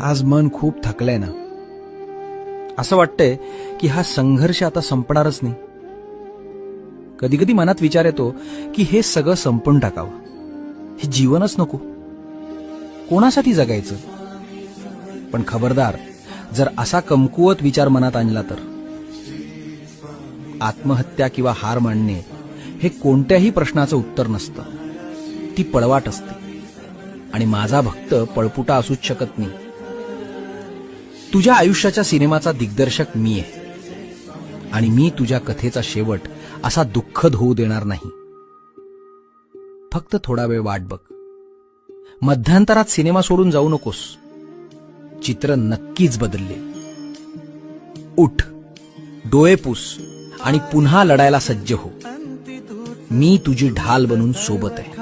आज मन खूप थकलंय ना. असं वाटतंय की हा संघर्ष आता संपणारच नाही. कधी कधी मनात विचार येतो की हे सगळं संपून टाकावं. हे जीवनच नको. कोणासाठी जगायचं? पण खबरदार, जर असा कमकुवत विचार मनात आणला तर आत्महत्या किंवा हार मानणे हे कोणत्याही प्रश्नाचं उत्तर नसतं. ती पळवाट असते. आणि माझा भक्त पळपुटा असूच शकत नाही. तुझ्या आयुष्याच्या सिनेमाचा दिग्दर्शक मी आहे. आणि मी तुझ्या कथेचा शेवट असा दुःखद होऊ देणार नाही. फक्त थोडा वेळ वाट बघ. मध्यांतरात सिनेमा सोडून जाऊ नकोस. चित्र नक्कीच बदलले. उठ, डोळे पुस आणि पुन्हा लढायला सज्ज हो. मी तुझी ढाल बनून सोबत आहे.